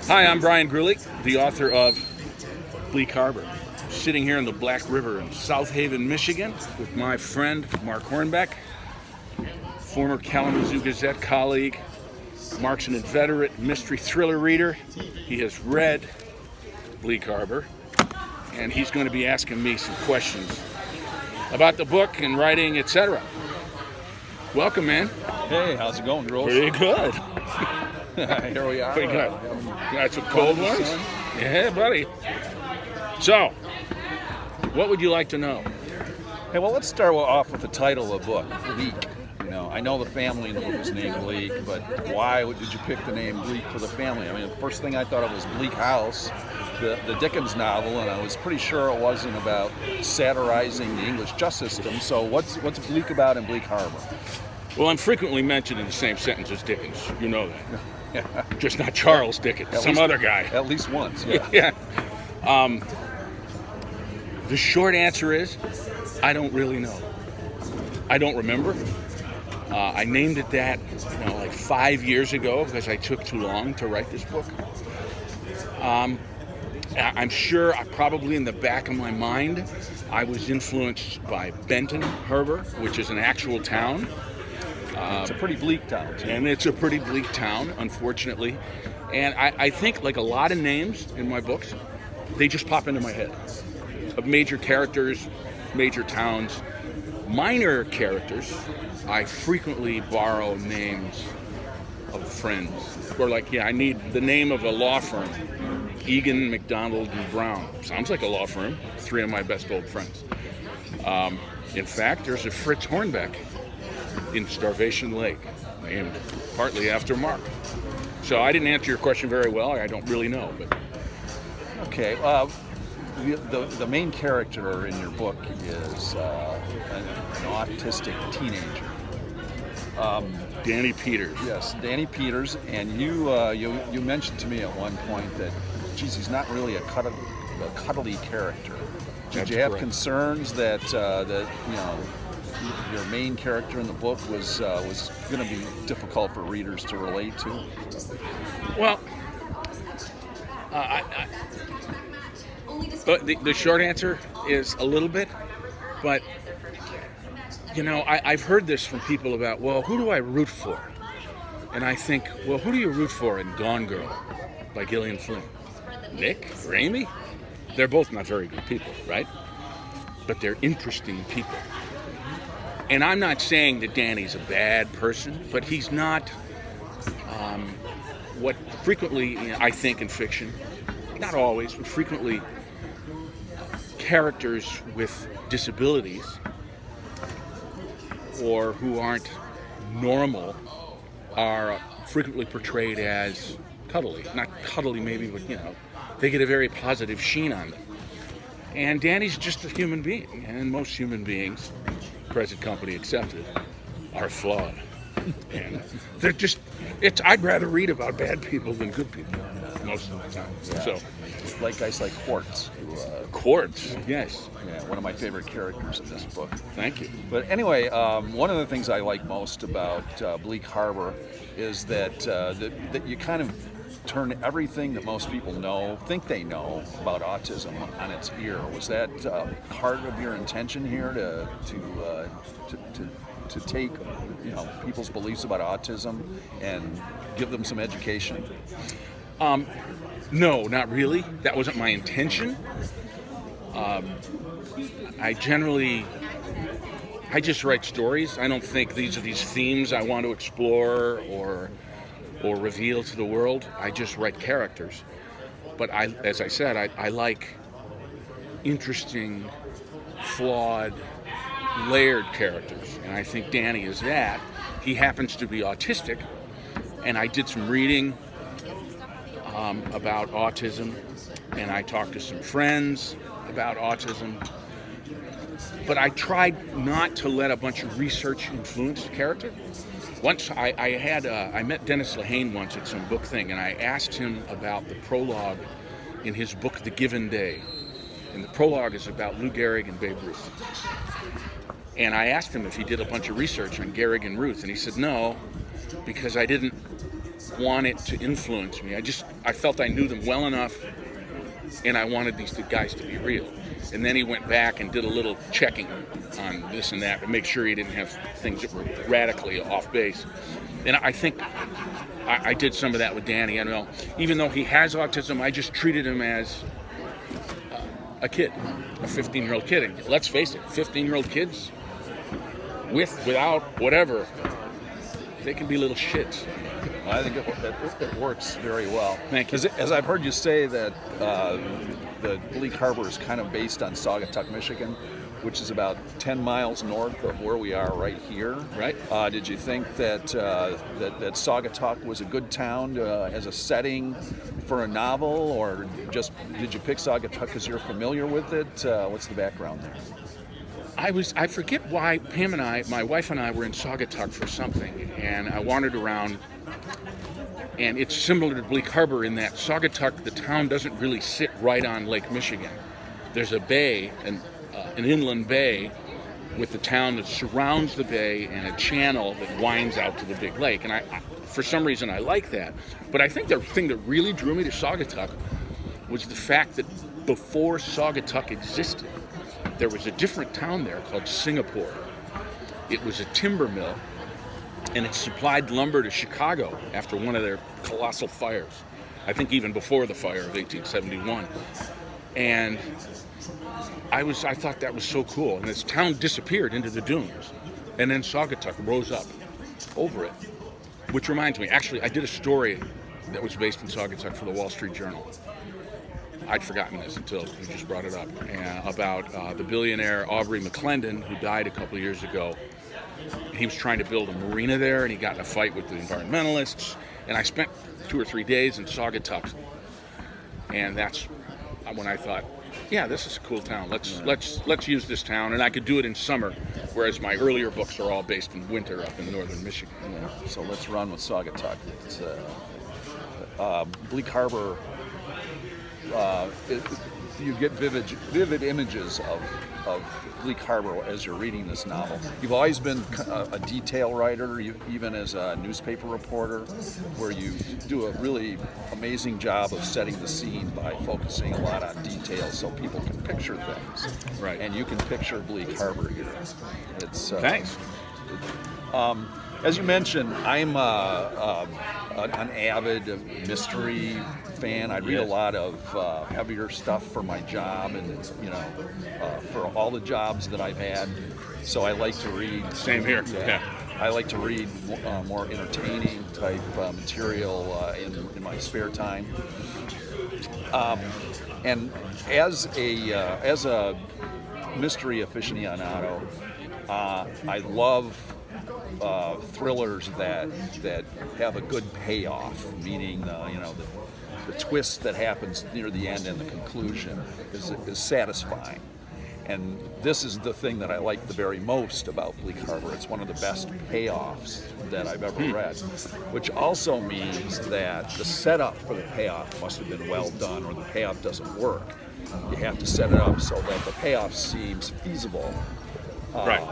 Hi, I'm Bryan Gruley, the author of Bleak Harbor. Sitting here in the Black River in South Haven, Michigan, with my friend Mark Hornbeck, former Kalamazoo Gazette colleague. Mark's an inveterate mystery thriller reader. He has read Bleak Harbor, and he's going to be asking me some questions about the book and writing, etc. Welcome, man. Hey, how's it going, girls? Pretty good. Here we are. Pretty good. Got some cold ones? Yeah, buddy. So, what would you like to know? Hey, well, let's start off with the title of the book, Bleak. You know, I know the family in the book is named Bleak, but why did you pick the name Bleak for the family? I mean, the first thing I thought of was Bleak House, the Dickens novel, and I was pretty sure it wasn't about satirizing the English justice system. So what's Bleak about in Bleak Harbor? Well, I'm frequently mentioned in the same sentence as Dickens. You know that. Just not Charles Dickens, some other guy. At least once, yeah. Yeah. The short answer is, I don't really know. I don't remember. I named it that, like 5 years ago because I took too long to write this book. I'm sure, probably in the back of my mind, I was influenced by Benton Harbor, which is an actual town. It's a pretty bleak town, too. And it's a pretty bleak town, unfortunately. And I think, like a lot of names in my books, they just pop into my head. Of major characters, major towns. Minor characters, I frequently borrow names of friends. Or I need the name of a law firm. Egan, McDonald, and Brown. Sounds like a law firm. 3 of my best old friends. In fact, there's a Fritz Hornbeck in Starvation Lake, named partly after Mark. So I didn't answer your question very well. I don't really know, but okay. The main character in your book is an autistic teenager. Danny Peters. Yes, Danny Peters, and you mentioned to me at one point that, geez, he's not really a cuddly character. Did you have concerns that your main character in the book was going to be difficult for readers to relate to? Well, the short answer is a little bit, but I've heard this from people about, well, who do I root for? And I think, well, who do you root for in Gone Girl by Gillian Flynn? Nick or Amy? They're both not very good people, right? But they're interesting people. And I'm not saying that Danny's a bad person, but he's not what frequently, I think in fiction, not always, but frequently, characters with disabilities or who aren't normal are frequently portrayed as cuddly. Not cuddly maybe, but they get a very positive sheen on them. And Danny's just a human being, and most human beings, present company accepted, are flawed. And they're just, I'd rather read about bad people than good people most of the time. Yeah. So, like guys like Quartz. Quartz, yes. Yeah, one of my favorite characters in this book. Thank you. But anyway, one of the things I like most about Bleak Harbor is that you kind of turn everything that most people think they know about autism on its ear. Was that part of your intention here to take people's beliefs about autism and give them some education? No, not really. That wasn't my intention. I just write stories. I don't think these are these themes I want to explore or reveal to the world. I just write characters. But as I said, I like interesting, flawed, layered characters. And I think Danny is that. He happens to be autistic. And I did some reading about autism. And I talked to some friends about autism. But I tried not to let a bunch of research influence the character. Once I met Dennis Lehane once at some book thing, and I asked him about the prologue in his book, The Given Day. And the prologue is about Lou Gehrig and Babe Ruth. And I asked him if he did a bunch of research on Gehrig and Ruth, and he said no, because I didn't want it to influence me. I felt I knew them well enough, and I wanted these two guys to be real. And then he went back and did a little checking on this and that to make sure he didn't have things that were radically off base. And I think I did some of that with Danny. I know, even though he has autism, I just treated him as a kid, a 15-year-old kid. And let's face it, 15-year-old kids, without whatever, they can be little shits. I think it works very well. Thank you. As I've heard you say that the Bleak Harbor is kind of based on Saugatuck, Michigan, which is about 10 miles north of where we are right here. Right. Did you think that that Saugatuck was a good town as a setting for a novel, or just did you pick Saugatuck because you're familiar with it? What's the background there? I forget why Pam and my wife and I were in Saugatuck for something, and I wandered around, and it's similar to Bleak Harbor in that Saugatuck, the town doesn't really sit right on Lake Michigan. There's a bay, an inland bay, with the town that surrounds the bay and a channel that winds out to the big lake. And I for some reason, I like that. But I think the thing that really drew me to Saugatuck was the fact that before Saugatuck existed, there was a different town there called Singapore. It was a timber mill, and it supplied lumber to Chicago after one of their colossal fires. I think even before the fire of 1871. And I thought that was so cool. And this town disappeared into the dunes, and then Saugatuck rose up over it. Which reminds me, actually, I did a story that was based in Saugatuck for the Wall Street Journal. I'd forgotten this until you just brought it up, about the billionaire Aubrey McClendon, who died a couple of years ago. He was trying to build a marina there, and he got in a fight with the environmentalists. And I spent 2 or 3 days in Saugatuck, and that's when I thought, yeah, this is a cool town. Let's use this town, and I could do it in summer, whereas my earlier books are all based in winter up in northern Michigan. Yeah. So let's run with Saugatuck. It's Bleak Harbor. You get vivid images of Bleak Harbor as you're reading this novel. You've always been a detail writer, even as a newspaper reporter, where you do a really amazing job of setting the scene by focusing a lot on details so people can picture things. Right. And you can picture Bleak Harbor here. It's Thanks. As you mentioned, I'm an avid mystery fan. I read a lot of heavier stuff for my job, and for all the jobs that I've had. So I like to read. Same here. Yeah. I like to read more entertaining type material in my spare time. And as a mystery aficionado, I love thrillers that have a good payoff, meaning the twist that happens near the end and the conclusion is satisfying. And this is the thing that I like the very most about Bleak Harbor. It's one of the best payoffs that I've ever read, which also means that the setup for the payoff must have been well done, or the payoff doesn't work. You have to set it up so that the payoff seems feasible. Right.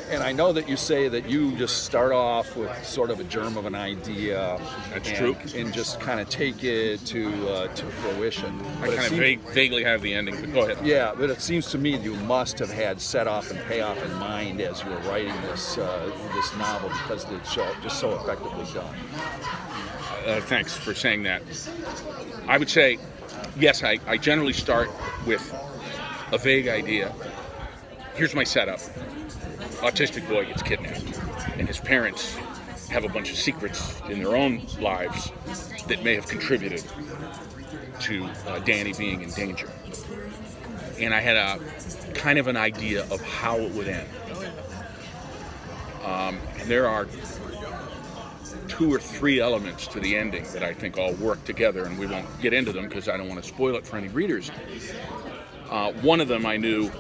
And I know that you say that you just start off with sort of a germ of an idea. That's true. And just kind of take it to fruition. I kind of vaguely have the ending, but go ahead. Yeah, but it seems to me you must have had setup and payoff in mind as you were writing this novel, because it's just so effectively done. Thanks for saying that. I would say, yes, I generally start with a vague idea. Here's my setup. Autistic boy gets kidnapped, and his parents have a bunch of secrets in their own lives that may have contributed to Danny being in danger. And I had a kind of an idea of how it would end. And there are 2 or 3 elements to the ending that I think all work together, and we won't get into them because I don't want to spoil it for any readers. One of them I knew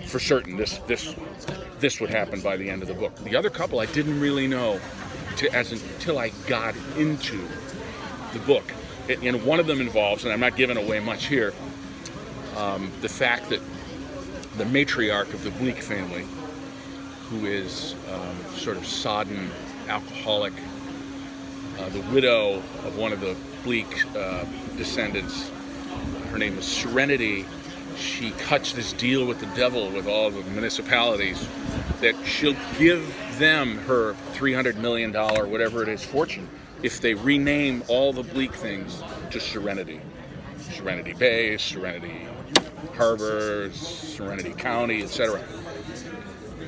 for certain this would happen by the end of the book. The other couple I didn't really know until I got into the book. And one of them involves, and I'm not giving away much here, the fact that the matriarch of the Bleak family, who is sort of sodden, alcoholic, the widow of one of the Bleak descendants. Her name is Serenity. She cuts this deal with the devil with all the municipalities that she'll give them her $300 million, whatever it is, fortune if they rename all the Bleak things to Serenity. Serenity Bay, Serenity Harbor, Serenity County, etc.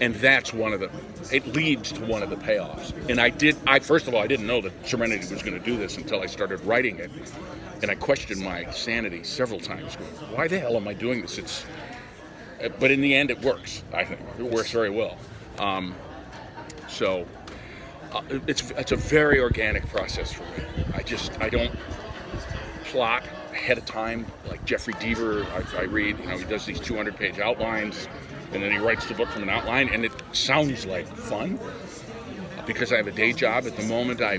And that's it leads to one of the payoffs. And first of all, I didn't know that Serenity was going to do this until I started writing it. And I questioned my sanity several times. Going, why the hell am I doing this? But in the end, it works, I think. It works very well. It's a very organic process for me. I don't plot ahead of time like Jeffrey Deaver. I read, he does these 200-page outlines, and then he writes the book from an outline, and it sounds like fun. Because I have a day job at the moment, I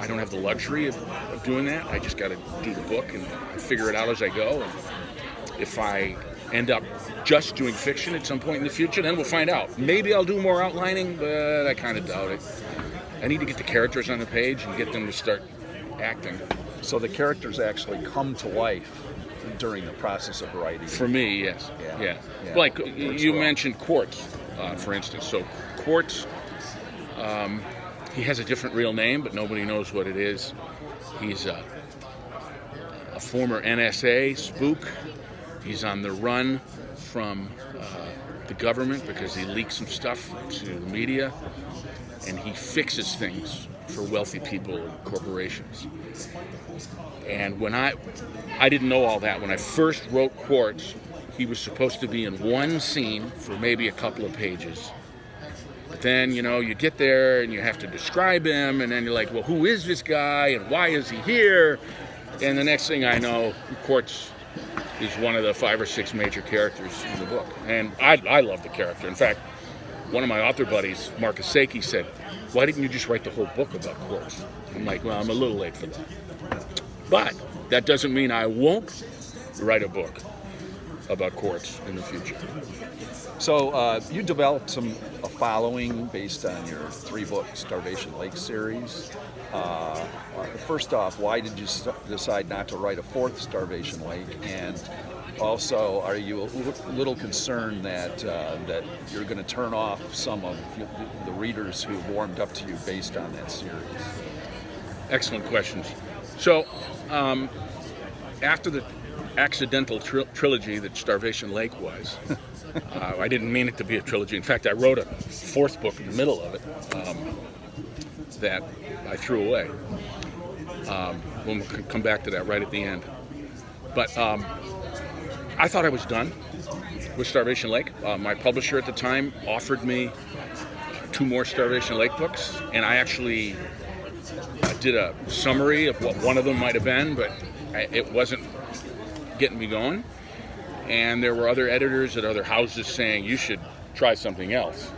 don't have the luxury of doing that. I just got to do the book and figure it out as I go. And if I end up just doing fiction at some point in the future, then we'll find out. Maybe I'll do more outlining, but I kind of doubt it. I need to get the characters on the page and get them to start acting. So the characters actually come to life during the process of writing. For me, yes. Yeah. Like you mentioned Quartz, for instance. So Quartz, he has a different real name, but nobody knows what it is. He's a former NSA spook. He's on the run from the government because he leaked some stuff to the media, and he fixes things for wealthy people and corporations. And when I didn't know all that. When I first wrote Quartz, he was supposed to be in one scene for maybe a couple of pages. But then, you get there and you have to describe him, and then you're like, well, who is this guy and why is he here? And the next thing I know, Quartz is one of the 5 or 6 major characters in the book. And I love the character. In fact, one of my author buddies, Mark Hornbeck, said, why didn't you just write the whole book about Quartz? I'm like, well, I'm a little late for that. But that doesn't mean I won't write a book about Quartz in the future. So you developed a following based on your 3-book Starvation Lake series. First off, why did you decide not to write a 4th Starvation Lake? And also, are you a little concerned that you're going to turn off some of the readers who warmed up to you based on that series? Excellent questions. So, after the accidental trilogy that Starvation Lake was, I didn't mean it to be a trilogy. In fact, I wrote a 4th book in the middle of it that I threw away. We'll come back to that right at the end. But I thought I was done with Starvation Lake. My publisher at the time offered me 2 more Starvation Lake books, and I actually did a summary of what one of them might have been, but it wasn't getting me going. And there were other editors at other houses saying, you should try something else.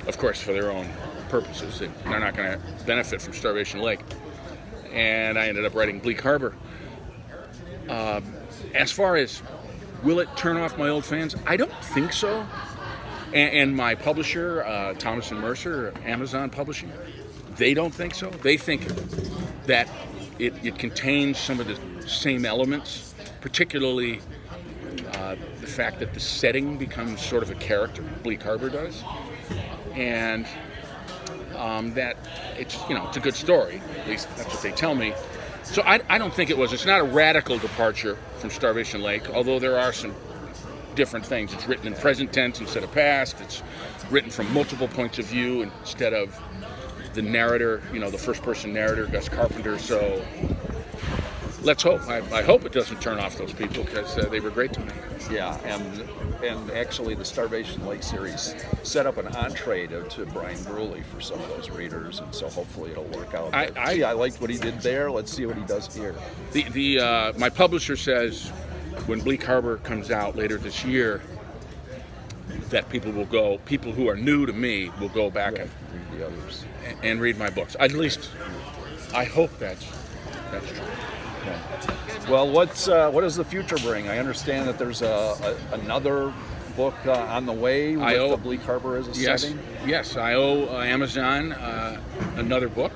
Of course, for their own purposes. They're not going to benefit from Starvation Lake. And I ended up writing Bleak Harbor. As far as, will it turn off my old fans? I don't think so. And my publisher, Thomas & Mercer, Amazon Publishing, they don't think so. They think that it contains some of the same elements, particularly the fact that the setting becomes sort of a character, Bleak Harbor does, and that it's a good story. At least that's what they tell me. So I don't think it was. It's not a radical departure from Starvation Lake, although there are some different things. It's written in present tense instead of past. It's written from multiple points of view instead of the narrator, the first-person narrator, Gus Carpenter. So let's hope. I hope it doesn't turn off those people because they were great to me. Yeah, and actually the Starvation Lake series set up an entree to Bryan Gruley for some of those readers, and so hopefully it'll work out. I liked what he did there. Let's see what he does here. My publisher says when Bleak Harbor comes out later this year, that people who are new to me will go back and read the others and read my books. At least I hope that's true. Yeah. Well, what does the future bring? I understand that there's another book on the way with the Bleak Harbor as a setting. Yes, I owe Amazon another book,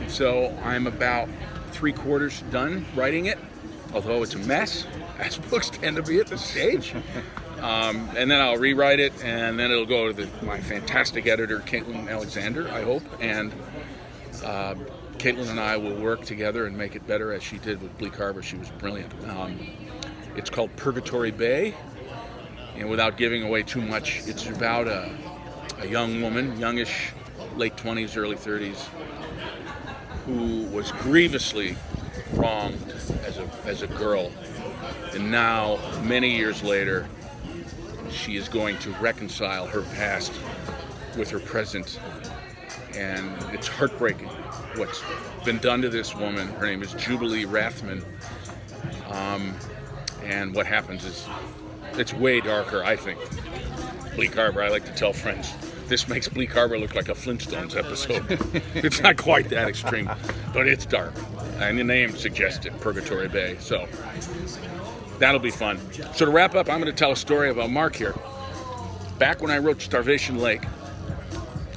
So I'm about 3/4 done writing it, although it's a mess, as books tend to be at this stage. And then I'll rewrite it, and then it'll go to my fantastic editor, Caitlin Alexander, I hope. And Caitlin and I will work together and make it better, as she did with Bleak Harbor. She was brilliant. It's called Purgatory Bay, and without giving away too much, it's about a young woman, youngish, late 20s, early 30s, who was grievously wronged as a girl, and now, many years later, she is going to reconcile her past with her present, and it's heartbreaking what's been done to this woman. Her name is Jubilee Rathman, and what happens is it's way darker, I think. Bleak Harbor, I like to tell friends, this makes Bleak Harbor look like a Flintstones episode. It's not quite that extreme, but it's dark, and the name suggests it, Purgatory Bay. So that'll be fun. So to wrap up, I'm going to tell a story about Mark here. Back when I wrote Starvation Lake,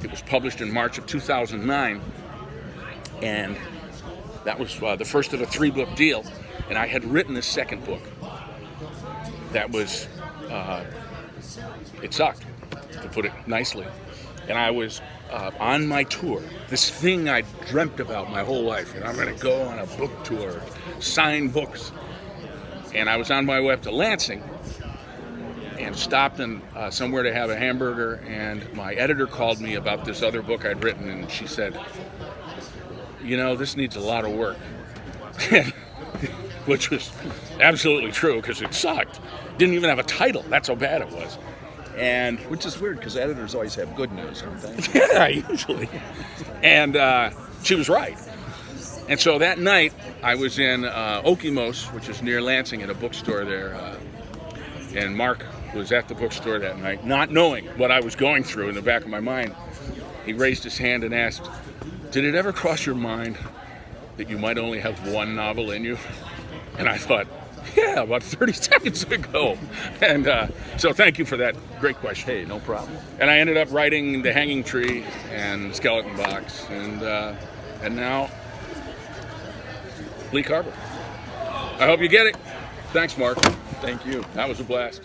it was published in March of 2009, and that was the first of a 3-book deal, and I had written a second book. That was, it sucked, to put it nicely. And I was on my tour, this thing I dreamt about my whole life, and I'm going to go on a book tour, sign books. And I was on my way up to Lansing and stopped in somewhere to have a hamburger, and my editor called me about this other book I'd written, and she said, you know, this needs a lot of work. Which was absolutely true, because it sucked. Didn't even have a title. That's how bad it was. And Which is weird, because editors always have good news, don't they? yeah, usually. And she was right. And so that night, I was in Okemos, which is near Lansing, at a bookstore there. And Mark was at the bookstore that night, not knowing what I was going through in the back of my mind. He raised his hand and asked, did it ever cross your mind that you might only have one novel in you? And I thought, yeah, about 30 seconds ago. And so thank you for that great question. Hey, no problem. And I ended up writing The Hanging Tree and Skeleton Box, and now Bleak Harbor. I hope you get it. Thanks, Mark. Thank you. That was a blast.